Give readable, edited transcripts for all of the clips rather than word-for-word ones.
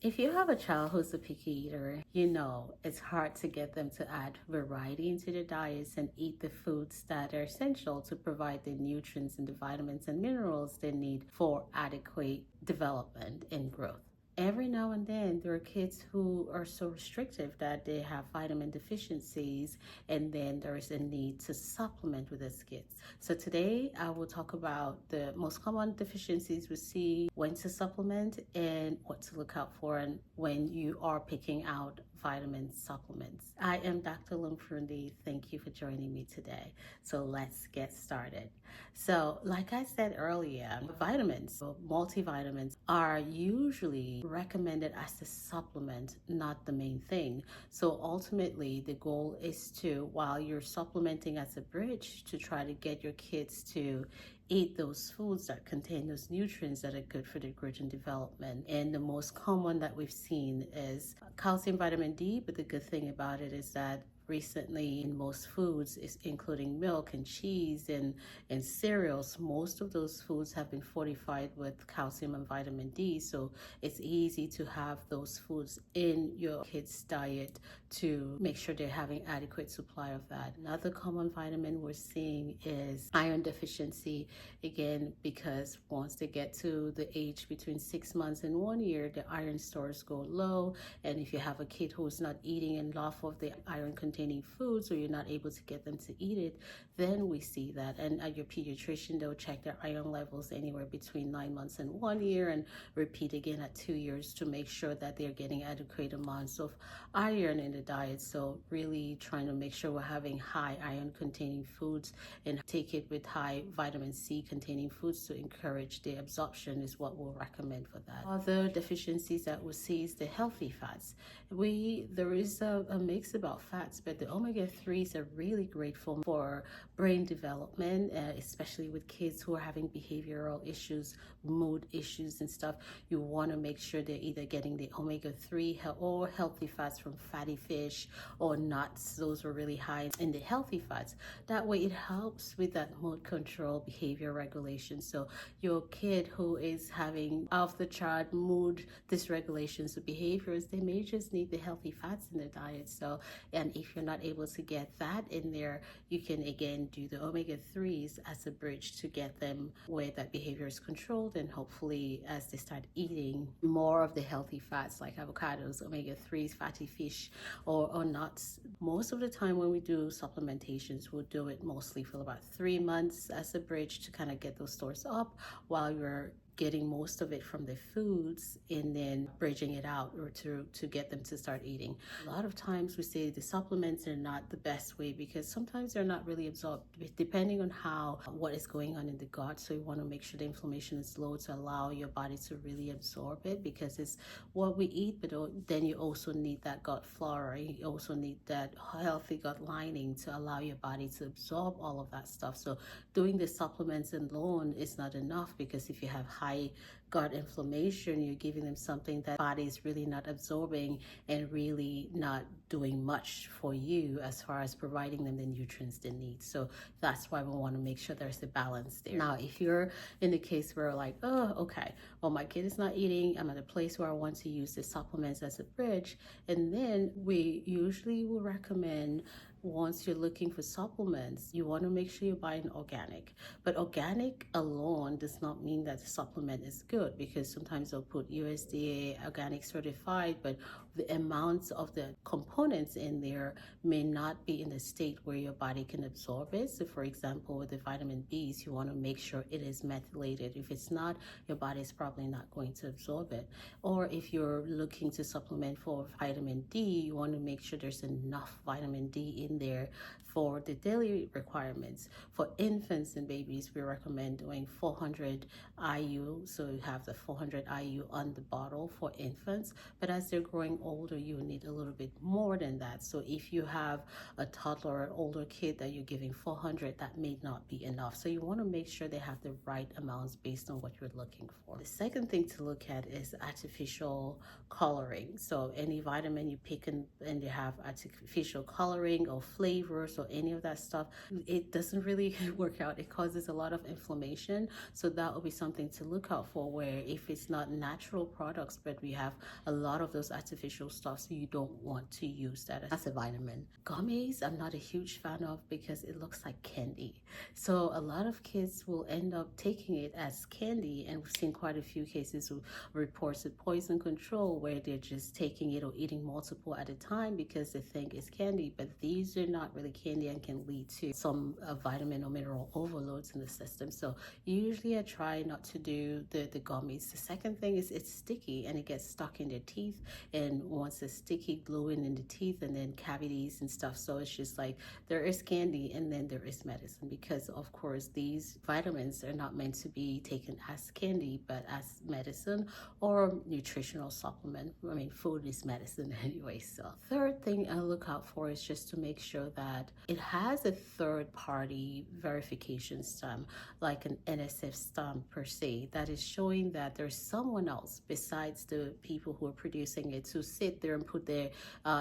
If you have a child who's a picky eater, you know it's hard to get them to add variety into their diets and eat the foods that are essential to provide the nutrients and the vitamins and minerals they need for adequate development and growth. Every now and then, there are kids who are so restrictive that they have vitamin deficiencies, and then there is a need to supplement with these kids. So, today I will talk about the most common deficiencies we see, when to supplement, and what to look out for and when you are picking out vitamin supplements. I am Dr. Lumfundi. Thank you for joining me today. So, let's get started. So, like I said earlier, vitamins, or multivitamins, are usually recommended as a supplement, not the main thing. So, ultimately, the goal is to, while you're supplementing as a bridge, to try to get your kids to eat those foods that contain those nutrients that are good for their growth and development. And the most common that we've seen is calcium, vitamin D. But the good thing about it is that recently in most foods, is including milk and cheese and cereals, most of those foods have been fortified with calcium and vitamin D. So it's easy to have those foods in your kids' diet to make sure they're having adequate supply of that. Another common vitamin we're seeing is iron deficiency. Again, because once they get to the age between 6 months and 1 year, the iron stores go low. And if you have a kid who's not eating enough of the iron containing foods, or you're not able to get them to eat it, then we see that. And at your pediatrician, they'll check their iron levels anywhere between 9 months and 1 year, and repeat again at 2 years to make sure that they're getting adequate amounts of iron in the diet. So really trying to make sure we're having high iron containing foods, and take it with high vitamin C containing foods to encourage the absorption is what we'll recommend for that. Other deficiencies that we see is the healthy fats. There is a mix about fats, but the omega-3s are really great for brain development, especially with kids who are having behavioral issues, mood issues and stuff. You want to make sure they're either getting the omega-3 or healthy fats from fatty fish or nuts. Those are really high in the healthy fats. That way it helps with that mood control, behavior regulation. So your kid who is having off the chart mood dysregulations or behaviors, they may just need the healthy fats in their diet. So, and if you're not able to get that in there, you can again do the omega-3s as a bridge to get them where that behavior is controlled. And hopefully as they start eating more of the healthy fats like avocados, omega-3s, fatty fish, or nuts. Most of the time when we do supplementations, we'll do it mostly for about 3 months as a bridge to kind of get those stores up while you're getting most of it from the foods, and then bridging it out or to get them to start eating. A lot of times we say the supplements are not the best way because sometimes they're not really absorbed depending on what is going on in the gut. So you want to make sure the inflammation is low to allow your body to really absorb it, because it's what we eat, but then you also need that gut flora. You also need that healthy gut lining to allow your body to absorb all of that stuff. So doing the supplements alone is not enough, because if you have high gut inflammation, you're giving them something that body is really not absorbing and really not doing much for you as far as providing them the nutrients they need. So that's why we want to make sure there's a balance there. Now, if you're in the case where like, oh, okay, well, my kid is not eating, I'm at a place where I want to use the supplements as a bridge, and then we usually will recommend, once you're looking for supplements, you want to make sure you're buying organic. But organic alone does not mean that the supplement is good, because sometimes they'll put USDA organic certified, but the amounts of the components in there may not be in the state where your body can absorb it. So for example, with the vitamin Bs, you want to make sure it is methylated. If it's not, your body is probably not going to absorb it. Or if you're looking to supplement for vitamin D, you want to make sure there's enough vitamin D in there for the daily requirements. For infants and babies, we recommend doing 400 IU. So you have the 400 IU on the bottle for infants. But as they're growing older, you need a little bit more than that. So if you have a toddler or an older kid that you're giving 400, that may not be enough. So you want to make sure they have the right amounts based on what you're looking for. The second thing to look at is artificial coloring. So any vitamin you pick and you have artificial coloring or flavors or any of that stuff, it doesn't really work out. It causes a lot of inflammation. So that will be something to look out for, where if it's not natural products, but we have a lot of those artificial stuff, so you don't want to use that as a vitamin. Gummies, I'm not a huge fan of because it looks like candy. So a lot of kids will end up taking it as candy, and we've seen quite a few cases of reports of poison control where they're just taking it or eating multiple at a time because they think it's candy, but these are not really candy and can lead to some vitamin or mineral overloads in the system. So usually I try not to do the gummies. The second thing is it's sticky and it gets stuck in their teeth, and once it's sticky, gluing in the teeth and then cavities and stuff. So it's just like there is candy and then there is medicine, because of course these vitamins are not meant to be taken as candy but as medicine or nutritional supplement. I mean, food is medicine anyway. So third thing I look out for is just to make sure that it has a third party verification stamp, like an NSF stamp per se, that is showing that there's someone else besides the people who are producing it to sit there and put their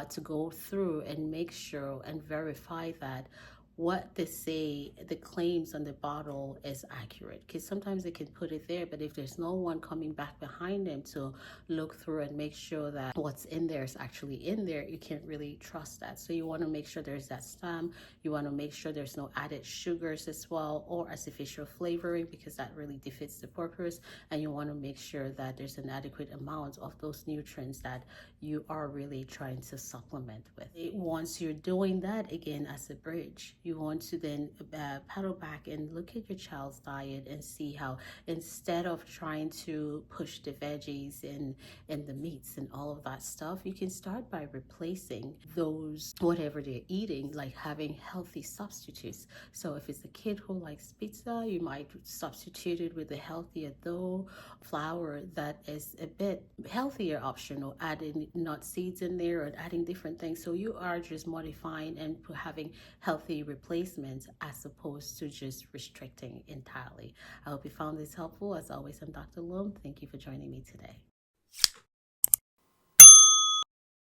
to go through and make sure and verify that what they say, the claims on the bottle, is accurate. Because sometimes they can put it there, but if there's no one coming back behind them to look through and make sure that what's in there is actually in there, you can't really trust that. So you want to make sure there's that stamp. You want to make sure there's no added sugars as well, or artificial flavoring, because that really defeats the purpose. And you want to make sure that there's an adequate amount of those nutrients that you are really trying to supplement with. Once you're doing that, again, as a bridge, you want to then paddle back and look at your child's diet and see how, instead of trying to push the veggies and the meats and all of that stuff, you can start by replacing those, whatever they're eating, like having healthy substitutes. So if it's a kid who likes pizza, you might substitute it with a healthier dough flour that is a bit healthier option, or adding nut seeds in there or adding different things. So you are just modifying and having healthy replacements as opposed to just restricting entirely. I hope you found this helpful. As always, I'm Dr. Lum. Thank you for joining me today.